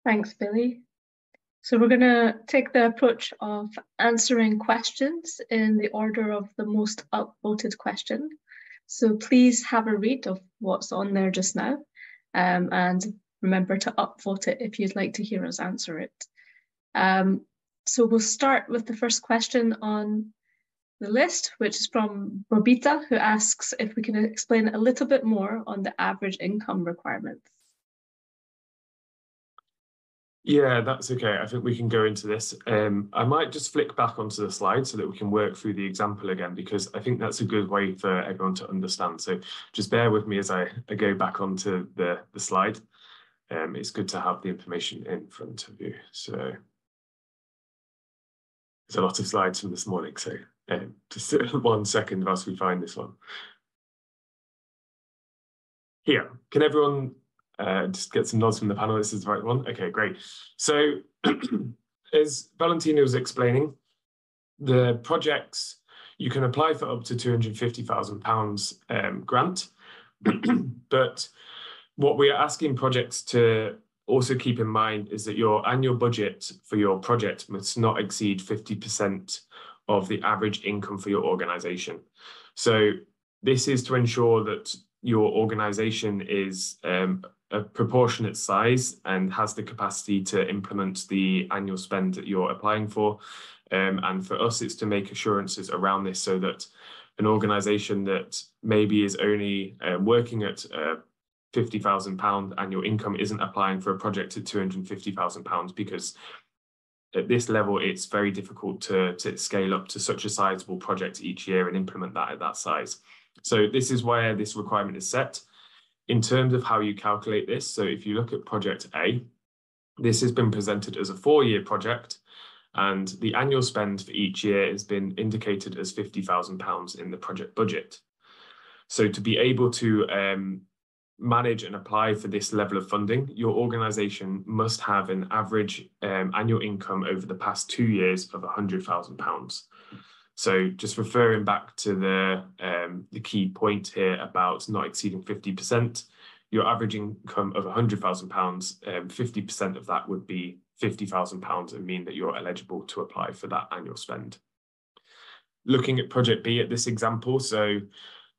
Thanks, Billy. So we're going to take the approach of answering questions in the order of the most upvoted question. So please have a read of what's on there just now, and remember to upvote it if you'd like to hear us answer it. So we'll start with the first question on the list, which is from Bobita, who asks if we can explain a little bit more on the average income requirements. Yeah, that's okay. I think we can go into this. I might just flick back onto the slide so that we can work through the example again, because I think that's a good way for everyone to understand. So just bear with me as I go back onto the slide. It's good to have the information in front of you. So there's a lot of slides from this morning. So just 1 second whilst we find this one. Here, can everyone just get some nods from the panel? This is the right one. Okay, great. So as Valentina was explaining, the projects, you can apply for up to £250,000 grant. But what we are asking projects to also keep in mind is that your annual budget for your project must not exceed 50% of the average income for your organization. So this is to ensure that your organization is a proportionate size and has the capacity to implement the annual spend that you're applying for. And for us, it's to make assurances around this so that an organization that maybe is only working at £50,000 annual income isn't applying for a project at £250,000, because at this level, it's very difficult to scale up to such a sizable project each year and implement that at that size. So this is where this requirement is set. In terms of how you calculate this, so if you look at project A, this has been presented as a 4-year project, and the annual spend for each year has been indicated as £50,000 in the project budget. So to be able to manage and apply for this level of funding, your organisation must have an average annual income over the past 2 years of £100,000. So just referring back to the key point here about not exceeding 50%, your average income of £100,000, 50% of that would be £50,000 and mean that you're eligible to apply for that annual spend. Looking at project B at this example, so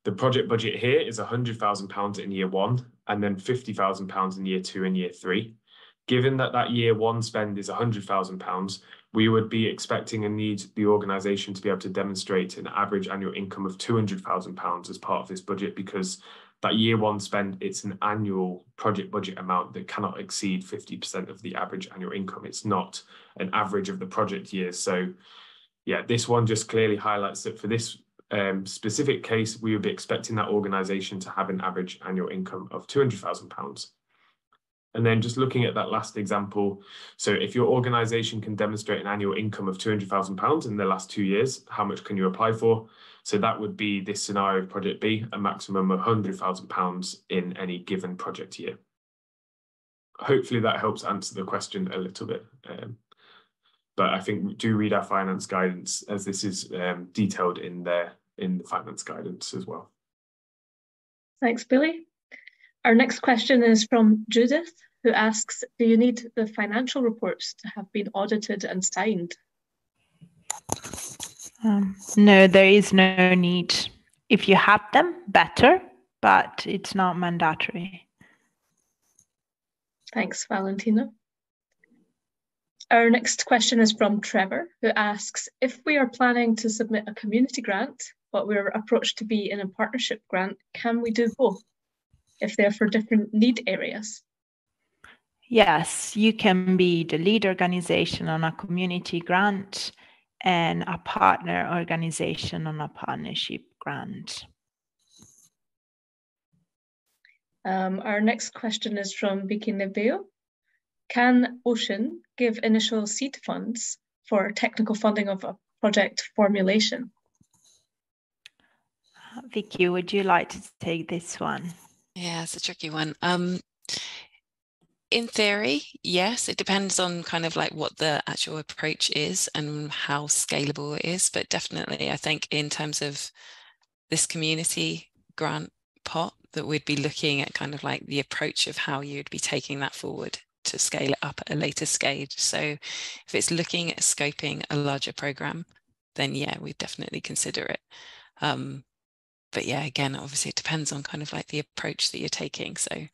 the project budget here is £100,000 in year 1 and then £50,000 in year 2 and year 3. Given that that year 1 spend is £100,000, we would be expecting and need the organisation to be able to demonstrate an average annual income of £200,000 as part of this budget, because that year 1 spend, it's an annual project budget amount that cannot exceed 50% of the average annual income. It's not an average of the project years. So yeah, this one just clearly highlights that for this specific case, we would be expecting that organisation to have an average annual income of £200,000. And then just looking at that last example, so if your organisation can demonstrate an annual income of £200,000 in the last 2 years, how much can you apply for? So that would be this scenario of project B, a maximum of £100,000 in any given project year. Hopefully that helps answer the question a little bit. But I think do read our finance guidance, as this is detailed in the finance guidance as well. Thanks, Billy. Our next question is from Judith, who asks, do you need the financial reports to have been audited and signed? No, there is no need. If you have them, better, but it's not mandatory. Thanks, Valentina. Our next question is from Trevor, who asks, if we are planning to submit a community grant, but we're approached to be in a partnership grant, can we do both if they're for different need areas? Yes, you can be the lead organisation on a community grant and a partner organisation on a partnership grant. Our next question is from Vicky Neveo. Can Ocean give initial seed funds for technical funding of a project formulation? Vicky, would you like to take this one? Yeah, it's a tricky one. In theory, yes, it depends on kind of like what the actual approach is and how scalable it is. But definitely, I think in terms of this community grant pot, that we'd be looking at kind of like the approach of how you'd be taking that forward to scale it up at a later stage. So if it's looking at scoping a larger program, then yeah, we'd definitely consider it. But yeah, again, obviously it depends on kind of like the approach that you're taking. So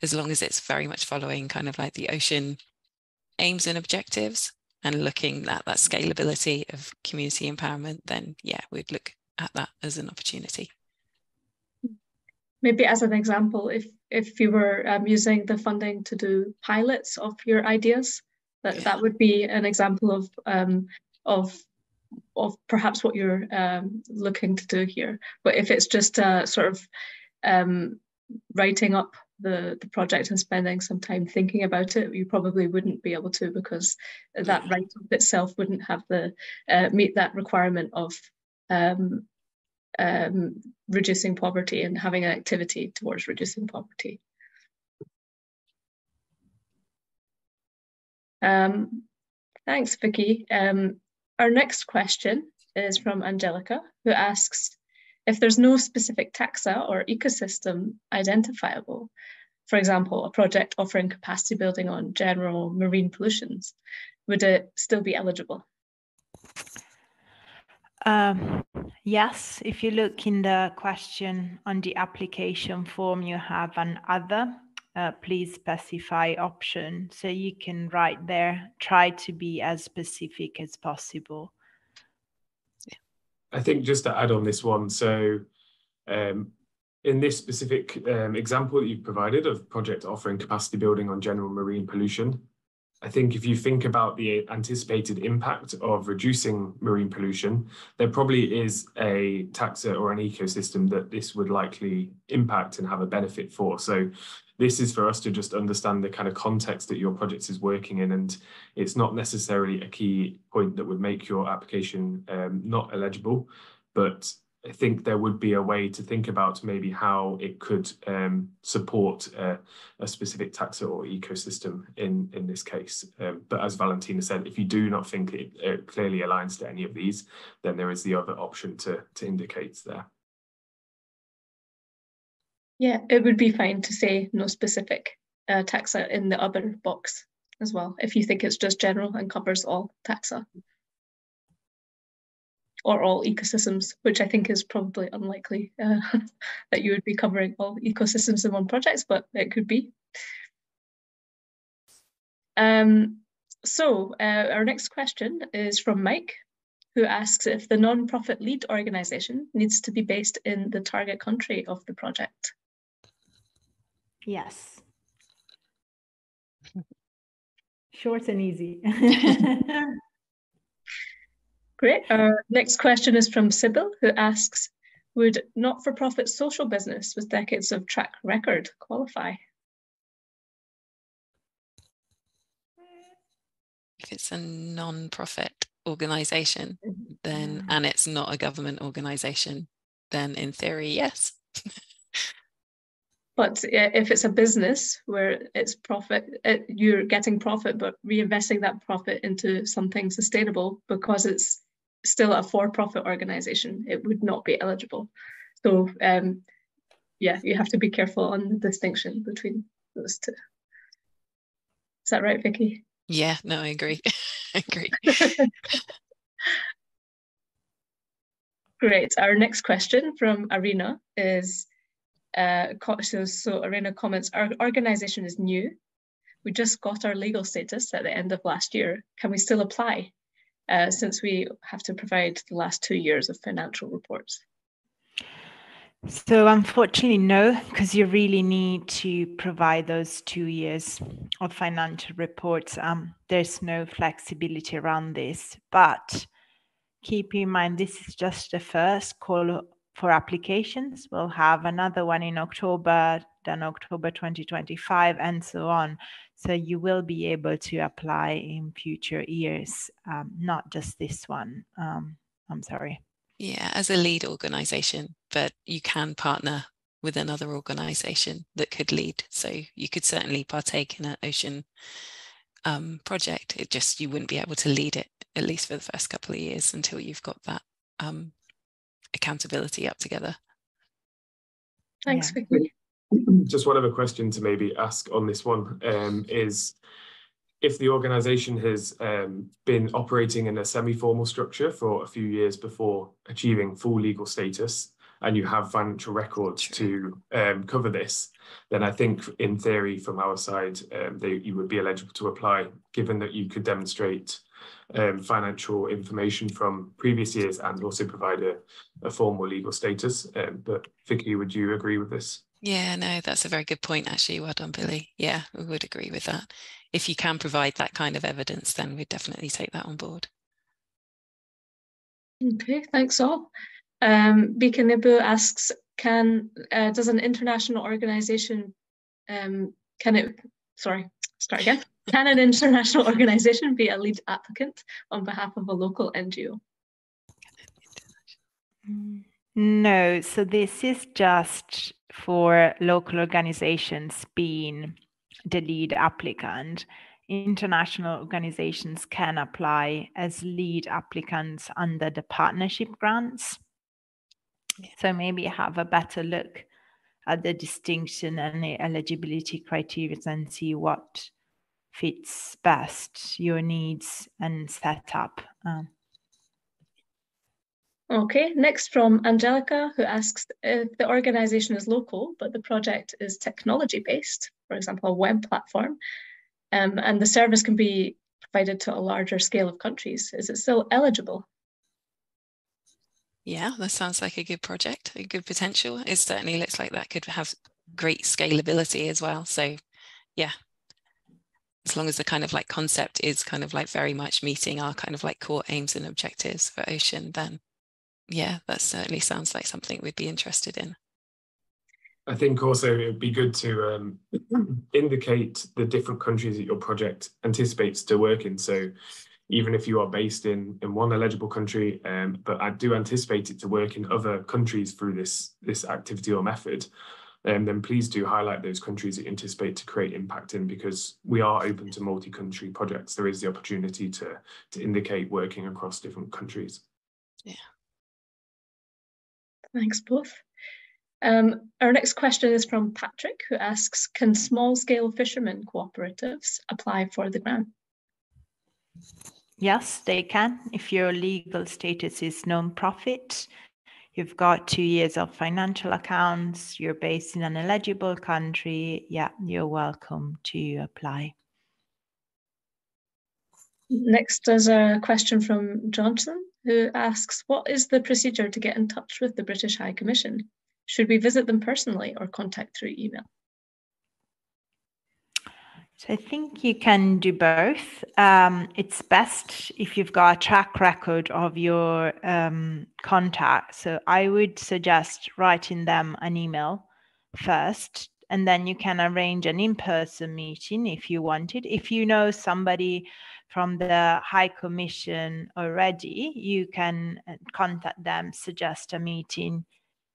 as long as it's very much following kind of like the ocean aims and objectives and looking at that scalability of community empowerment, then yeah, we'd look at that as an opportunity. Maybe as an example, if you were using the funding to do pilots of your ideas, that would be an example of perhaps what you're looking to do here. But if it's just sort of writing up the project and spending some time thinking about it, you probably wouldn't be able to, because that write-up itself wouldn't have the meet that requirement of reducing poverty and having an activity towards reducing poverty. Thanks, Vicky. Our next question is from Angelica, who asks, if there's no specific taxa or ecosystem identifiable, for example, a project offering capacity building on general marine pollutions, would it still be eligible? Yes, if you look in the question on the application form, you have an other, please specify option. So you can write there, try to be as specific as possible. I think just to add on this one, so in this specific example that you've provided of project offering capacity building on general marine pollution, I think if you think about the anticipated impact of reducing marine pollution, there probably is a taxa or an ecosystem that this would likely impact and have a benefit for. So this is for us to just understand the kind of context that your project is working in, and it's not necessarily a key point that would make your application not eligible, but I think there would be a way to think about maybe how it could support a specific taxa or ecosystem in this case. But as Valentina said, if you do not think it clearly aligns to any of these, then there is the other option to indicate there. Yeah, it would be fine to say no specific taxa in the other box as well, if you think it's just general and covers all taxa. Or all ecosystems, which I think is probably unlikely that you would be covering all ecosystems in one project, but it could be. So our next question is from Mike, who asks if the non-profit lead organization needs to be based in the target country of the project. Yes. Short and easy. Great. Our next question is from Sybil, who asks, would not-for-profit social business with decades of track record qualify? If it's a non-profit organisation, then, and it's not a government organisation, then in theory, yes. But if it's a business where it's profit, you're getting profit, but reinvesting that profit into something sustainable because it's still a for-profit organization, it would not be eligible. So yeah, you have to be careful on the distinction between those two. Is that right, Vicky? Yeah, no, I agree. I agree. Great. Our next question from Arena is, so Arena comments, our organization is new. We just got our legal status at the end of last year. Can we still apply? Since we have to provide the last 2 years of financial reports? So unfortunately, no, because you really need to provide those 2 years of financial reports. There's no flexibility around this, but keep in mind, this is just the first call for applications. We'll have another one in October, then October 2025, and so on. So you will be able to apply in future years, not just this one. I'm sorry. Yeah, as a lead organisation, but you can partner with another organisation that could lead. So you could certainly partake in an ocean project. It just, you wouldn't be able to lead it, at least for the first couple of years, until you've got that accountability up together. Thanks, Vicky. just one other question to maybe ask on this one is, if the organisation has been operating in a semi-formal structure for a few years before achieving full legal status, and you have financial records to cover this, then I think in theory from our side, you would be eligible to apply, given that you could demonstrate financial information from previous years and also provide a formal legal status. But Vicky, would you agree with this? Yeah, no, that's a very good point, actually. Well done, Billy. Yeah, we would agree with that. If you can provide that kind of evidence, then we'd definitely take that on board. Okay, thanks all. Bika Nibu asks, does an international organization, can an international organization be a lead applicant on behalf of a local NGO? No, so this is just for local organizations being the lead applicant. International organizations can apply as lead applicants under the partnership grants. So maybe have a better look at the distinction and the eligibility criteria and see what fits best your needs and setup. Okay, next from Angelica, who asks, if the organization is local, but the project is technology-based, for example, a web platform, and the service can be provided to a larger scale of countries, is it still eligible? Yeah, that sounds like a good project, a good potential. It certainly looks like that could have great scalability as well. So yeah, as long as the kind of like concept is kind of like very much meeting our kind of like core aims and objectives for Ocean, then yeah, that certainly sounds like something we'd be interested in. I think also it would be good to indicate the different countries that your project anticipates to work in. So even if you are based in one eligible country, but I do anticipate it to work in other countries through this activity or method, then please do highlight those countries that you anticipate to create impact in, because we are open to multi-country projects. There is the opportunity to indicate working across different countries. Yeah. Thanks both. Our next question is from Patrick, who asks, can small-scale fishermen cooperatives apply for the grant? Yes, they can. If your legal status is non-profit, you've got 2 years of financial accounts, you're based in an eligible country, yeah, you're welcome to apply. Next is a question from Johnson, who asks, what is the procedure to get in touch with the British High Commission? Should we visit them personally or contact through email? So I think you can do both. It's best if you've got a track record of your contact. So I would suggest writing them an email first, and then you can arrange an in-person meeting if you wanted. If you know somebody from the High Commission already, you can contact them, suggest a meeting,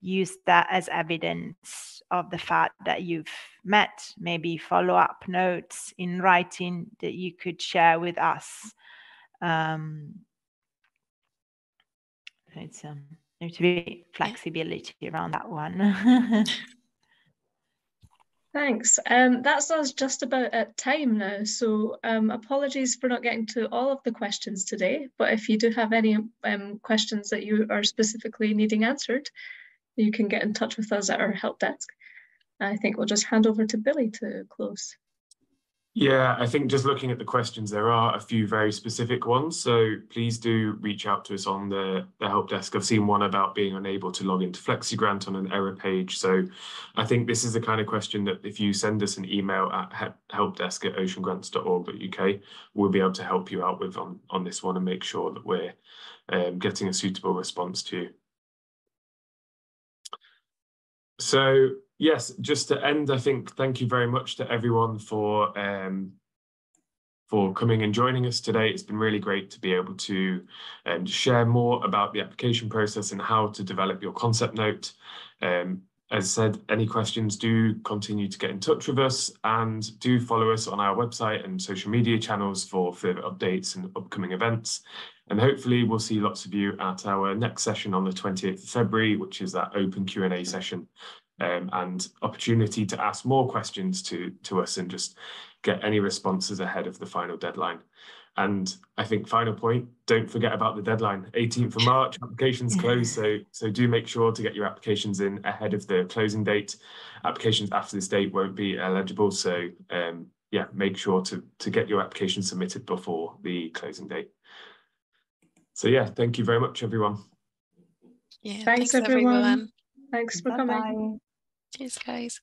use that as evidence of the fact that you've met, maybe follow-up notes in writing that you could share with us. There's to be flexibility around that one. Thanks. That's us just about at time now. So apologies for not getting to all of the questions today, but if you do have any questions that you are specifically needing answered, you can get in touch with us at our help desk. I think we'll just hand over to Billy to close. Yeah, I think just looking at the questions, there are a few very specific ones. So please do reach out to us on the help desk. I've seen one about being unable to log into FlexiGrant on an error page. So I think this is the kind of question that if you send us an email at helpdesk@oceangrants.org.uk, we'll be able to help you out with on this one and make sure that we're getting a suitable response to you. So yes, just to end, I think thank you very much to everyone for coming and joining us today. It's been really great to be able to share more about the application process and how to develop your concept note. As I said, any questions, do continue to get in touch with us, and do follow us on our website and social media channels for further updates and upcoming events. And hopefully we'll see lots of you at our next session on the 28th of February, which is that open Q&A session. and opportunity to ask more questions to us and just get any responses ahead of the final deadline. And I think final point, don't forget about the deadline, 18th of March, applications close. So do make sure to get your applications in ahead of the closing date. Applications after this date won't be eligible. So yeah, make sure to get your application submitted before the closing date. So yeah, thank you very much, everyone. Yeah, Thanks everyone. Thanks for coming. Bye-bye. Cheers, guys.